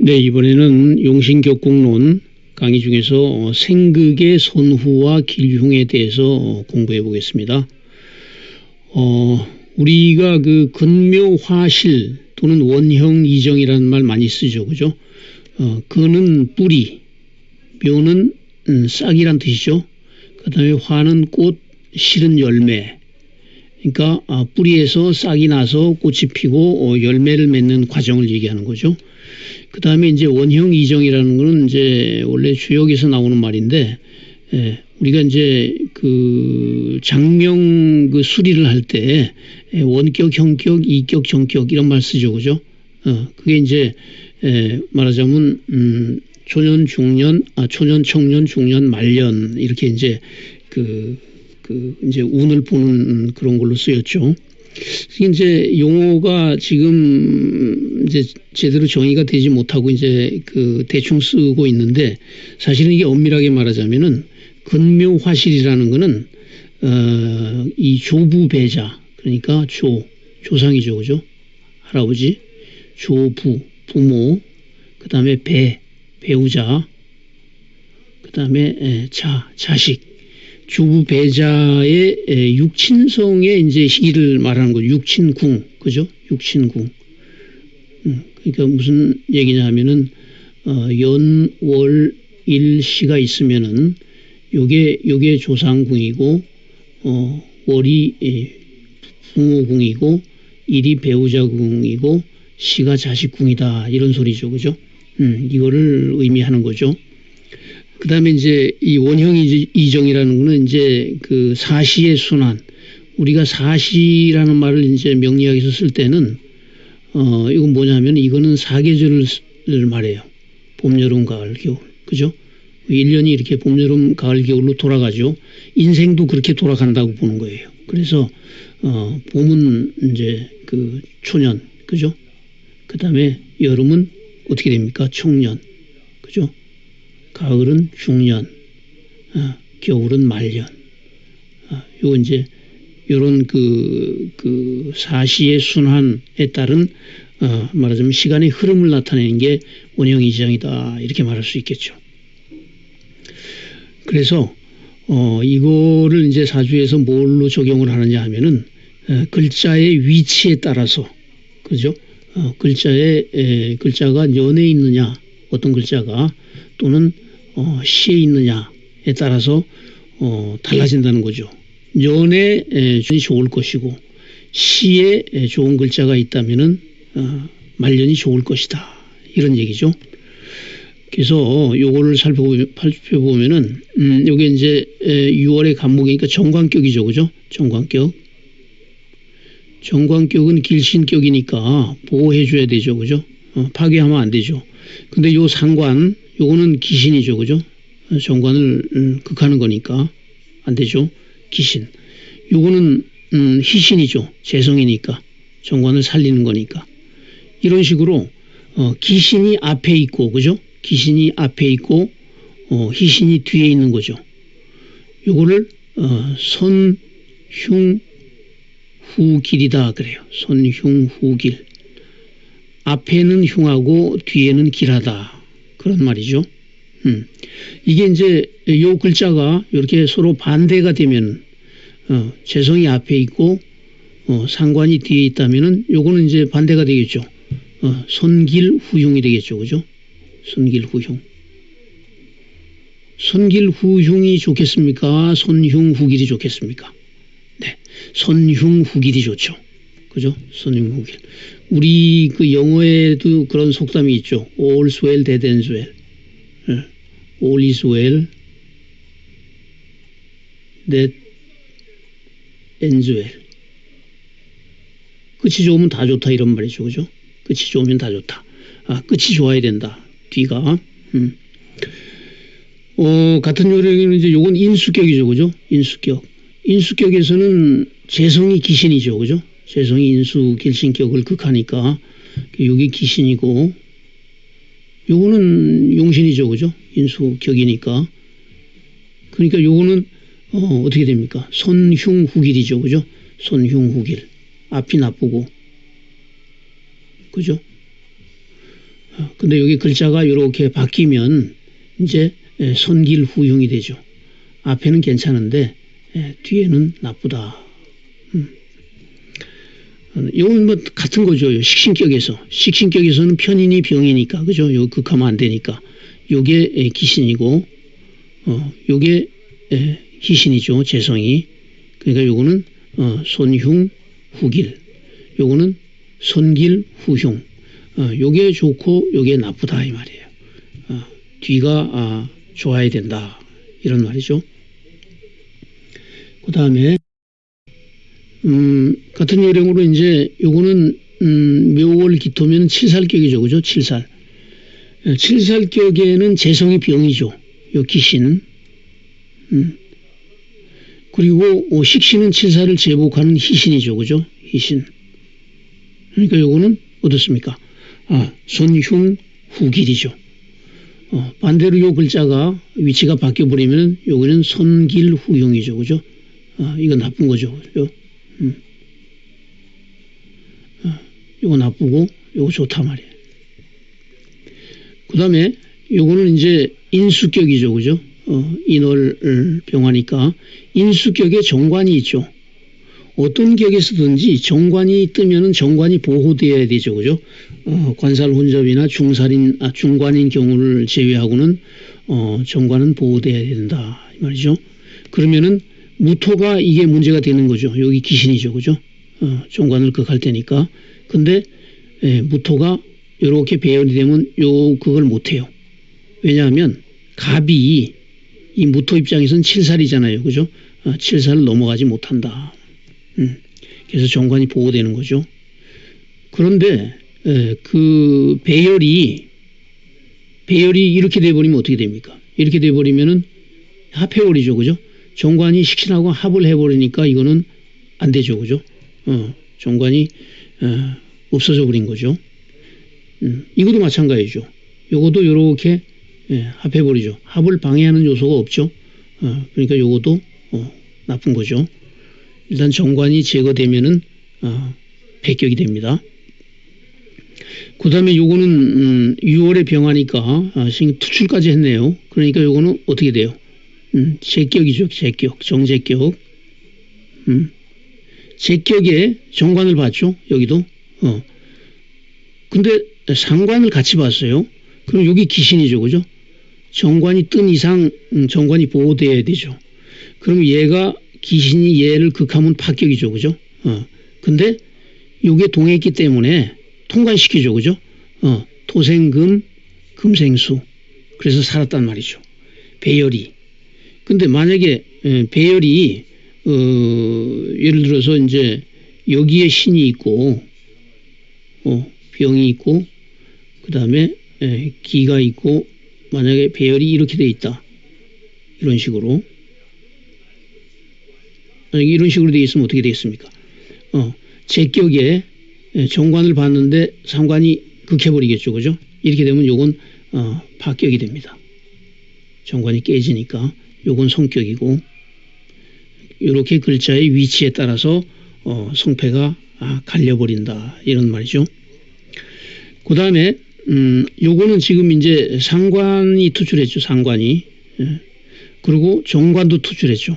네, 이번에는 용신격공론 강의 중에서 생극의 선후와 길흉에 대해서 공부해 보겠습니다. 우리가 그 근묘화실 또는 원형이정이라는 말 많이 쓰죠, 그죠? 근은 뿌리, 묘는 싹이란 뜻이죠. 그 다음에 화는 꽃, 실은 열매. 그러니까 뿌리에서 싹이 나서 꽃이 피고 열매를 맺는 과정을 얘기하는 거죠. 그 다음에 이제 원형이정이라는 거는 이제 원래 주역에서 나오는 말인데, 우리가 이제 그 장명 그 수리를 할 때 원격, 형격, 이격, 정격 이런 말 쓰죠, 그죠? 그게 이제 말하자면 초년, 중년, 초년, 청년, 중년, 말년 이렇게 이제 이제 운을 보는 그런 걸로 쓰였죠. 이제 용어가 지금 이제 제대로 정의가 되지 못하고 이제 대충 쓰고 있는데, 사실은 이게 엄밀하게 말하자면은 근묘화실이라는 거는 이 조부배자, 그러니까 조상이죠, 그죠? 할아버지, 조부, 부모, 그 다음에 배우자, 그 다음에 자식. 조부 배자의 육친성의 이제 시기를 말하는 거죠. 육친궁, 그죠? 육친궁. 그러니까 무슨 얘기냐 하면은, 연, 월, 일, 시가 있으면은, 요게 조상궁이고, 월이 부모궁이고, 일이 배우자궁이고, 시가 자식궁이다. 이런 소리죠. 그죠? 이거를 의미하는 거죠. 그 다음에 이제 이 원형이정이라는 거는 이제 그 사시의 순환. 우리가 사시라는 말을 이제 명리학에서 쓸 때는, 이건 뭐냐면 이거는 사계절을 말해요. 봄, 여름, 가을, 겨울. 그죠? 1년이 이렇게 봄, 여름, 가을, 겨울로 돌아가죠. 인생도 그렇게 돌아간다고 보는 거예요. 그래서, 봄은 이제 그 초년. 그죠? 그 다음에 여름은 어떻게 됩니까? 청년. 그죠? 가을은 중년, 겨울은 말년. 요 이제 요런 그 사시의 순환에 따른 말하자면 시간의 흐름을 나타내는 게 원형이정이다, 이렇게 말할 수 있겠죠. 그래서 이거를 이제 사주에서 뭘로 적용을 하느냐 하면은 글자의 위치에 따라서, 그죠? 글자가 년에 있느냐, 어떤 글자가 또는 시에 있느냐에 따라서 달라진다는 거죠. 년에 준이 좋을 것이고 시에 좋은 글자가 있다면은 말년이 좋을 것이다, 이런 얘기죠. 그래서 요거를 살펴보면은 요게 이제 6월의 간목이니까 정관격이죠, 그죠? 정관격은 길신격이니까 보호해줘야 되죠, 그죠? 파괴하면 안 되죠. 근데 요 상관, 요거는 기신이죠, 그죠? 정관을 극하는 거니까 안 되죠. 기신. 요거는 희신이죠. 재성이니까. 정관을 살리는 거니까. 이런 식으로 기신이 앞에 있고, 그죠? 기신이 앞에 있고 희신이 뒤에 있는 거죠. 요거를 선흉후길이다 그래요. 선흉후길. 앞에는 흉하고 뒤에는 길하다, 그런 말이죠. 이게 이제 요 글자가 이렇게 서로 반대가 되면, 재성이 앞에 있고 상관이 뒤에 있다면은 요거는 이제 반대가 되겠죠. 선길후흉이 되겠죠, 그죠? 선길후흉이 좋겠습니까? 선흉후길이 좋겠습니까? 네, 선흉후길이 좋죠, 그죠? 선흉후길. 우리 그 영어에도 그런 속담이 있죠. All's well that ends well. All is well that ends well. 끝이 좋으면 다 좋다, 이런 말이죠, 그죠? 끝이 좋으면 다 좋다. 끝이 좋아야 된다, 뒤가. 같은 요령에는 이제 요건 인수격이죠, 그죠? 인수격에서는 재성이 기신이죠, 그죠? 재성이 인수 길신격을 극하니까 여기 기신이고, 요거는 용신이죠, 그죠? 인수격이니까. 그러니까 요거는 어떻게 됩니까? 선흉후길이죠, 그죠? 선흉후길. 앞이 나쁘고, 그죠? 근데 여기 글자가 이렇게 바뀌면 이제 손길후흉이 되죠. 앞에는 괜찮은데 뒤에는 나쁘다. 이건 뭐 같은 거죠. 식신격에서는 편인이 병이니까, 그죠? 요 극하면 안 되니까. 요게 기신이고, 요게 희신이죠. 재성이. 그러니까 요거는 손흉 후길. 요거는 손길 후흉. 요게 좋고 요게 나쁘다 이 말이에요. 뒤가 좋아야 된다 이런 말이죠. 그 다음에 같은 요령으로 이제 요거는 묘월 기토면 칠살격이죠, 그죠? 칠살. 칠살격에는 재성이 병이죠. 요 기신은. 그리고 식신은 칠살을 제복하는 희신이죠, 그죠? 희신. 그러니까 요거는 어떻습니까? 손흉 후길이죠. 반대로 요 글자가 위치가 바뀌어버리면 여기는 손길 후흉이죠, 그죠? 이건 나쁜 거죠, 그죠? 요거 나쁘고 요거 좋다 말이에요. 그 다음에 요거는 이제 인수격이죠, 그죠? 인월 병화니까 인수격에 정관이 있죠. 어떤 격에서든지 정관이 뜨면은 정관이 보호되어야 되죠, 그죠? 관살 혼잡이나 중관인 경우를 제외하고는 정관은 보호되어야 된다 이 말이죠. 그러면은 무토가 이게 문제가 되는 거죠. 여기 기신이죠, 그죠? 정관을 극할 테니까. 근데 무토가 이렇게 배열이 되면 그걸 못해요. 왜냐하면 갑이 이 무토 입장에서는 7살이잖아요, 그죠? 7살을 넘어가지 못한다. 그래서 정관이 보호되는 거죠. 그런데 그 배열이 이렇게 돼버리면 어떻게 됩니까? 이렇게 돼버리면은 합해버리죠, 그죠? 정관이 식신하고 합을 해버리니까 이거는 안 되죠, 그죠? 정관이 없어져 버린 거죠. 이것도 마찬가지죠. 요것도 요렇게 합해버리죠. 합을 방해하는 요소가 없죠. 그러니까 요것도 나쁜 거죠. 일단 정관이 제거되면은 백격이 됩니다. 그 다음에 요거는 6월에 병하니까 투출까지 했네요. 그러니까 요거는 어떻게 돼요? 제격이죠. 제격, 정제격. 제격에 정관을 봤죠. 여기도. 근데 상관을 같이 봤어요. 그럼 여기 기신이죠, 그죠? 정관이 뜬 이상 정관이 보호돼야 되죠. 그럼 얘가 기신이 얘를 극하면 파격이죠, 그죠? 근데 요게 동했기 때문에 통관시키죠, 그죠? 토생금, 금생수. 그래서 살았단 말이죠. 배열이. 근데 만약에 배열이 예를 들어서 이제 여기에 신이 있고 병이 있고 그 다음에 기가 있고 만약에 배열이 이렇게 돼 있다. 이런 식으로. 이런 식으로 되어 있으면 어떻게 되겠습니까? 제격에 정관을 봤는데 상관이 극해버리겠죠, 그죠? 이렇게 되면 요건 파격이 됩니다. 정관이 깨지니까 요건 성격이고 이렇게 글자의 위치에 따라서 성패가 갈려버린다 이런 말이죠. 그 다음에 요거는 지금 이제 상관이 투출했죠. 상관이. 그리고 정관도 투출했죠.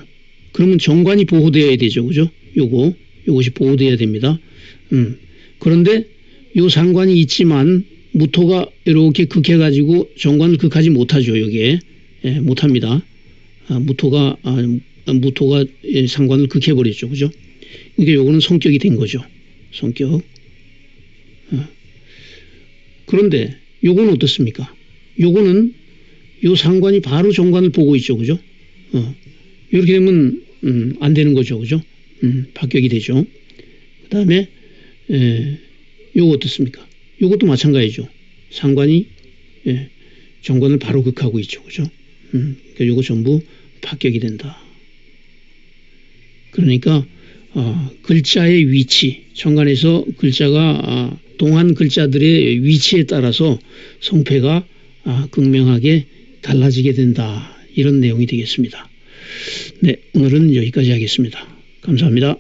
그러면 정관이 보호되어야 되죠, 그죠? 요것이 보호되어야 됩니다. 그런데 요 상관이 있지만 무토가 이렇게 극해가지고 정관을 극하지 못하죠, 여기에. 못합니다. 무토가 상관을 극해버렸죠, 그죠? 그러니까 요거는 성격이 된 거죠. 성격. 그런데 요거는 어떻습니까? 요거는 요 상관이 바로 정관을 보고 있죠, 그죠? 이렇게 되면 안 되는 거죠, 그죠? 파격이 되죠. 그 다음에 요거 어떻습니까? 요것도 마찬가지죠. 상관이 정관을 바로 극하고 있죠, 그죠? 그러니까 요거 전부 파격이 된다. 그러니까 글자의 위치, 정관에서 글자가 동한 글자들의 위치에 따라서 성패가 극명하게 달라지게 된다. 이런 내용이 되겠습니다. 네, 오늘은 여기까지 하겠습니다. 감사합니다.